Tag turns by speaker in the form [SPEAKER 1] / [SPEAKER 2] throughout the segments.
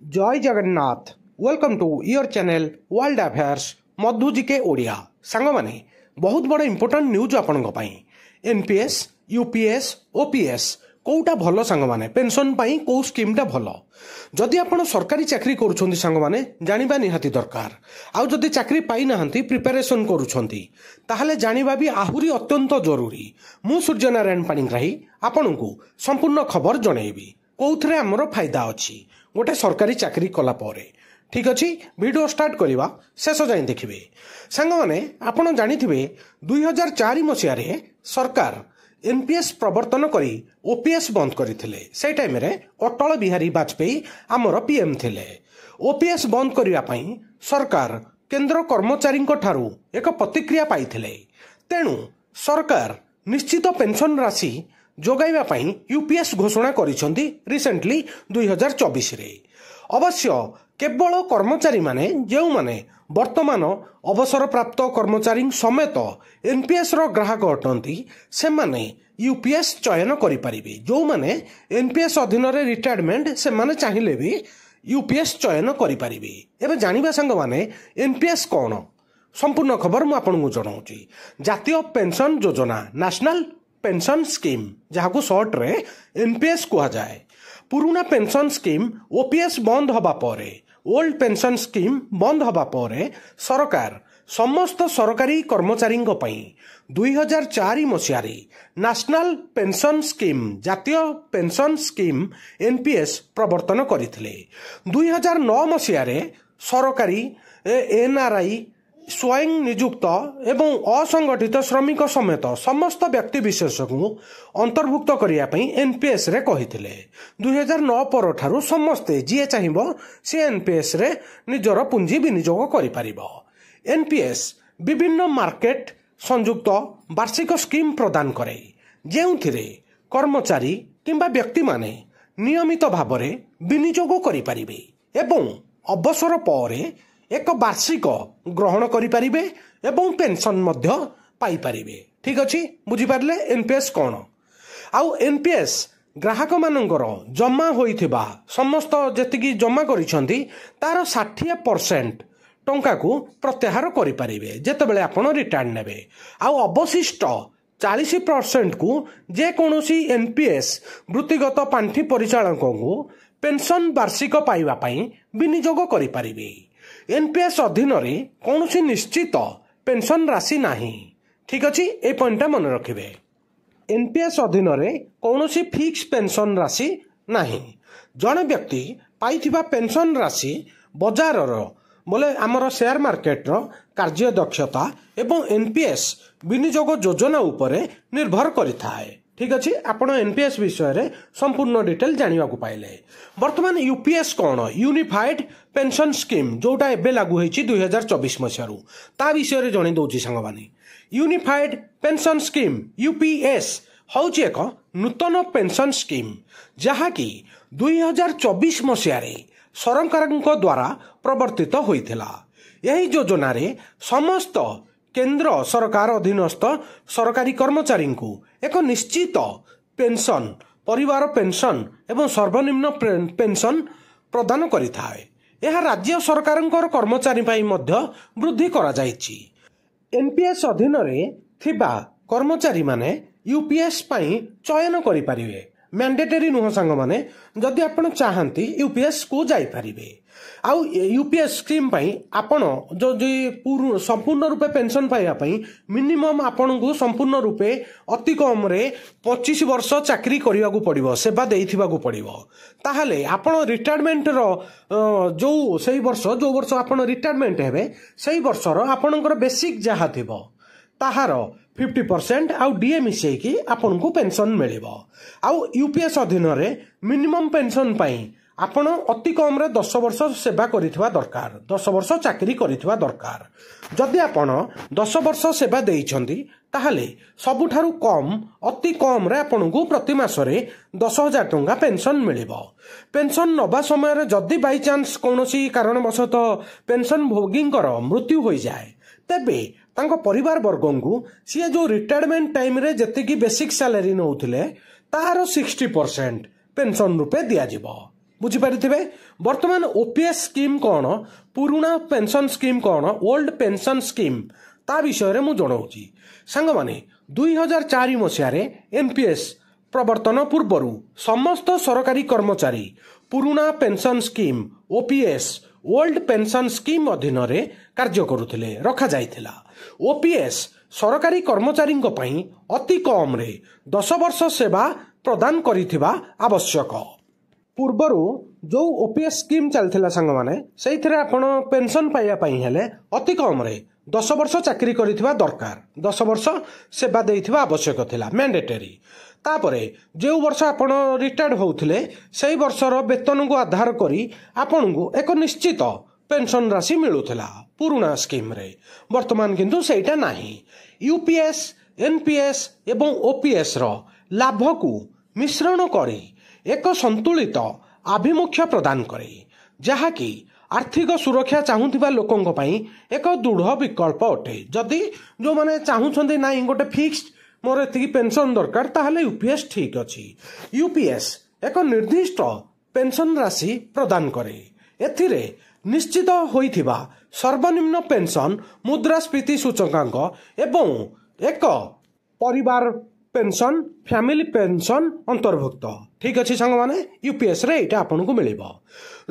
[SPEAKER 1] जय Jagannath. Welcome to your channel world affairs Madhu GK Odia. सांग माने बहुत बड़ इंपोर्टेंट न्यूज आपण एनपीएस यूपीएस ओपीएस कौटा भल सांग माने पेंशन पाई कौ स्कीम टा भल। जदि आपण सरकारी चाकरी करूछंती सांग माने जानिबा निहाती दरकार। आउ जदि चाकरी पाई नाहंती प्रिपरेशन करूछंती ताहले जानिबा भी आहुरी अत्यंत जरूरी। मु सूर्यनारायण पाणिग्राही आपनकु संपूर्ण खबर जणैबी कौथरे हमरो फायदा अछि गोटे सरकारी चाकरी कला परे। ठीक अच्छी वीडियो स्टार्ट करवा शेष जाए देखिए। सांग माने आपण जानिथिबे 2004 मसीह रे सरकार एनपीएस प्रवर्तन करी ओपीएस बंद करथिले। से टाइम रे अटल बिहारी वाजपेयी आमर पीएम थिले। ओपीएस बंद करिया पई सरकार केंद्र कर्मचारी ठारू एक प्रतिक्रिया पाइथिले। तेणु सरकार निश्चित पेंशन राशि जोगाइबा पई यूपीएस घोषणा करिसंती रिसेंटली 2024 रे। अवश्य केवल कर्मचारी माने जेउ माने वर्तमान अवसर प्राप्त कर्मचारी समेत एनपीएस रो ग्राहक अटंती से माने यूपीएस चयन करि परिबे। जो माने एनपीएस अधीन रे रिटायरमेंट से माने चाहिले भी यूपीएस चयन करि परिबे। एबे जानिबा संग माने एनपीएस कोन संपूर्ण खबर मु आपन जणाउची। जातीय पेंशन योजना नेशनल पेंशन स्कीम जहां शॉर्ट रे एनपीएस कहा जाए। पुराना पेंशन स्कीम ओपीएस बंद हवा परे ओल्ड पेंशन स्कीम बंद हवा परे सरकार समस्त सरकारी कर्मचारी 2004 मसीह नेशनल पेंशन स्कीम जातीय पेंशन स्कीम एनपीएस प्रवर्तन करथिले। 2009 मसीह सरकारी एनआरआई स्वयं नियुक्त एवं असंगठित श्रमिक समेत समस्त व्यक्ति विशेष को अंतर्भुक्त करने एनपीएस रे कहिथिले। 2009 पर ठारू समस्ते जी चाहिए सी एनपीएस रे निजर पुंजी विनियोग करि परिबो। एनपीएस विभिन्न मार्केट संयुक्त वार्षिक स्कीम प्रदान करे जेउथिरे कर्मचारी किंबा व्यक्ति माने नियमित भाव में विनियोग करि परिबे एवं अवसर पर एक वार्षिक ग्रहण करिपारिबे एवं पेंशन मध्य पाई पारिबे। ठीक अच्छी बुझिपारे एनपीएस कौन। आउ एनपीएस ग्राहक मानकर जमा होइथिबा समस्त जेतिकी जमा करिसंती तार 60% टंका को प्रत्याहार करिपारिबे जेतेबेले आपण रिटायर नेबे। आउ अवशिष्ट 40% को जे कोनोसी एनपीएस वृत्तिगत पांठी परिचालक को पेंशन वार्षिक पाइबा पई विनियोग करिपारिबे। एनपीएस अधीन रे कौनसी निश्चित पेंशन राशि नाही। ठीक अच्छी ए पॉइंट मन रखिबे। एनपीएस अधीन रे कौनसी फिक्स पेंशन राशि नाही। जड़े व्यक्ति पाइथिबा पेंशन राशि बाजार बोले आमर शेयर मार्केट रो कार्य दक्षता एवं एनपीएस विनियोग योजना उपरे निर्भर करिथाए। ठीक अच्छे आपण एनपीएस विषय रे संपूर्ण डिटेल जानिबा को पाइले। वर्तमान यूपीएस कौन यूनिफाइड पेंशन स्कीम जोटा एबे लागू होईची 2024 मसीह ता विषय रे जणे दउची संग माने। यूनिफाइड पेंशन स्कीम यूपीएस हौची एक नूतन पेंशन स्कीम जहा कि 2024 मसीह रे सरकारक द्वारा प्रवर्तित होइथिला। यही योजना रे समस्त केंद्र सरकार अधीनस्थ सरकारी कर्मचारी को एक निश्चित पेंशन परिवार पेंशन एवं सर्वनिम्न पेंशन प्रदान करिथाए। यह राज्य सरकारंकर कर्मचारी पाई मध्य वृद्धि करा जायछि। एनपीएस अधीन रे थिबा कर्मचारी माने यूपीएस पाई चयन करि परिबे। मैंडेटरी नुह सांग माने जदि आपण चाहंती यूपीएस को जाई परिबे। आउ यूपीएस स्कीम पाई आपण जो संपूर्ण रूपे पेंशन पाइबा पई मिनिमम आपण को संपूर्ण रूपे अति कम रे 25 वर्ष चाकरी करिया को पड़िबो सेवा देइथिबा को पड़िबो। ताहाले आपण रिटायरमेंट रो जो सेही वर्ष जो वर्ष आपण रिटायरमेंट हेबे सेही वर्ष रो आपणकर बेसिक जहा थिबो ताहार 50% आउ डीए मिसेई की आपण को पेंशन मिलिबो। आउ यूपीएस अधीन रे मिनिमम पेंशन पाई आपण अति कम रे 10 वर्ष सेवा करिथिबा दरकार 10 वर्ष चाकरी करिथिबा दरकार। जदि आपण 10 वर्ष सेवा देइछंती ताहाले सबुठारु कम अति कम रे आपण को प्रति मास रे 10,000 टंका पेंशन मिलिबो। पेंशन नबा समय रे जदि बाय चांस कोनोसी कारणवशत पेंशन भोगींकर मृत्यु होई जाए तेबे तांको परिवार वर्गों को सी जो रिटायरमेंट टाइम रे जति बेसिक सैलरी नौथिले तार 60% पेंशन रूपे दिया जिवो। बुझिपारे वर्तमान ओपीएस स्कीम कौन पुराना पेंशन स्कीम कौन ओल्ड पेंशन स्कीम ता विषय में जनाऊँगी सांग माने 2004 मसीह एनपीएस प्रवर्तन पूर्वर समस्त सरकारी कर्मचारी पुराना pension scheme OPS old pension scheme अधीन कार्य करुथिले रखा जाइथिला। ओपीएस सरकारी कर्मचारी अति कम रे 10 वर्ष सेवा प्रदान करिथिबा आवश्यक। पूर्वर जो ओपीएस स्कीम चलथिला सांग माने सेइथिरे आपण पेंशन पाइया पई हेले अति कम रे 10 वर्ष चाकरी करिथिबा दरकार 10 वर्ष सेवा देइथिबा आवश्यक थिला मैंडेटरी। तापरे जो वर्ष आपण रिटायर्ड होउथिले सेई वर्षर वेतन को आधार करी आपण को एक निश्चित पेंशन राशि मिलुथिला पुराना स्कीम रे। वर्तमान किंतु सेटा नाही। यूपीएस एनपीएस एवं ओपीएस रो लाभ को मिश्रण करी एक संतुलित आभिमुख्य प्रदान करे जहाँकि आर्थिक सुरक्षा चाहूथिबा लोकंक पई एक दृढ़ विकल्प अटे। जदि जो माने चाहूछंदी नाही गोटे फिक्स्ड मोर एतिकी पेंशन दरकार ताहले यूपीएस ठीक अछि। यूपीएस एक निर्दिष्ट पेंशन राशि प्रदान करे। एथिरे निश्चित होइथिबा सर्वनिम्न पेंशन मुद्रास्फीति सूचकांक एवं एक परिवार पेंशन फैमिली पेंशन अंतर्भुक्त ठीक अच्छे सांग माने यूपीएस रे एटा आपन को मिलिबो।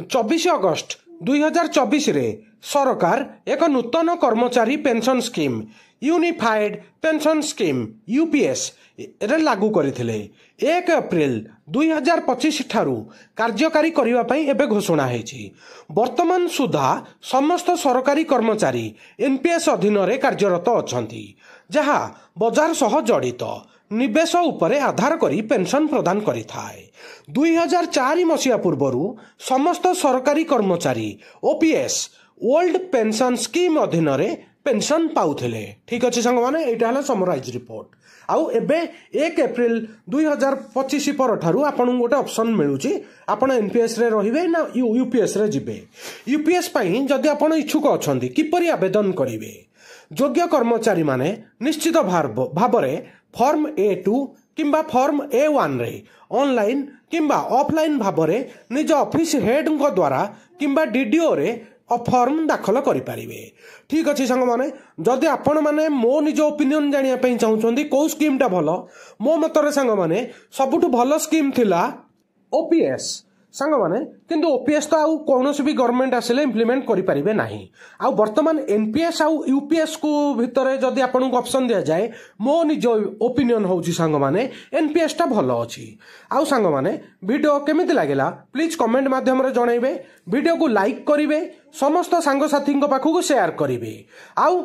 [SPEAKER 1] 24 अगस्त 2024 रे सरकार एक नूतन कर्मचारी pension scheme unified pension scheme UPS रे लागू करथिले। 1 अप्रैल 2025 ठारू कार्यकारी करिवा पई एबे घोषणा हेछि। वर्तमान सुधा समस्त सरकारी कर्मचारी एनपीएस अधीन रे कार्यरत अछंती जहा बाजार सह जड़ित निवेश उपरे आधार करी पेंशन प्रदान करिथाए। 2004 मसीहा पूर्वरु समस्त सरकारी कर्मचारी ओपीएस ओल्ड पेंशन स्कीम अधीन रे पेंशन पाउथिले ठीक अच्छे सांग माने एटा हला समराइज रिपोर्ट। आउ एबे 1 अप्रैल 2025 पर ठारू आपन गोटे ऑप्शन मिलुची आपन एनपीएस रे रहिबे ना यूपीएस रे जिबे। यूपीएस पई जदि आपन इच्छुक अछंती किपरि आवेदन करिवे योग्य कर्मचारी माने निश्चित भाबरे फॉर्म A2 किंबा फॉर्म A1 रे ऑनलाइन किंबा ऑफलाइन भाबरे निज ऑफिस हेड को द्वारा किंबा डीडीओ रे फॉर्म दाखल करि पारिबे ठीक अछि सांग माने। जदि आपण माने मो निज ओपिनियन जानिया पई चाहुचंदी को स्कीम टा भलो मो मतरे सांग माने सबुठु भलो स्कीम थिला ओपीएस सांग माने किंतु ओपीएस तो आउ कोनोसी भी गवर्नमेंट आसिले इंप्लीमेंट करि परिबे नाही। आउ वर्तमान एनपीएस आउ यूपीएस को भितरे जदि आपन को ऑप्शन दिया जाए मो निज ओपिनियन होउची सांग माने एनपीएस टा भलो अछि। आउ सांग माने वीडियो केमिति लागेला प्लीज कमेंट माध्यम रे जणाइबे वीडियो को लाइक करिवे समस्त सांग साथी पाखु को शेयर करिवे। आउ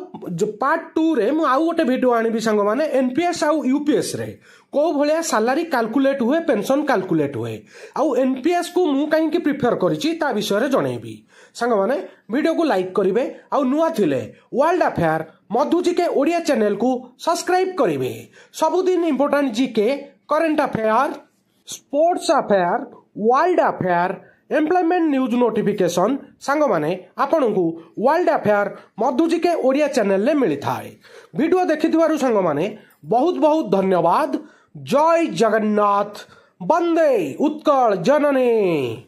[SPEAKER 1] पार्ट 2 रे मु आउ गोटे वीडियो आनिबी सांग माने एनपीएस आउ यूपीएस रे को भलिया सैलरी कैलकुलेट हुए पेंशन कैलकुलेट हुए आउ एनपीएस को मु काहे कि प्रिफर करिछि ता विषय रे जणाइबी सांग माने वीडियो को लाइक करिवे आउ नुआ थिले वर्ल्ड अफेयर मधु जी के ओडिया चैनल को सब्सक्राइब करिवे। सबुदिन इंपोर्टेंट जी के current affair sports affair world affair employment news notification सांग माने आपन को वर्ल्ड अफेयर मधु जी के ओडिया चैनल ले मिली थाए। वीडियो देखिथिबारु सांग माने बहुत बहुत धन्यवाद। जय जगन्नाथ वंदे उत्कल जननी।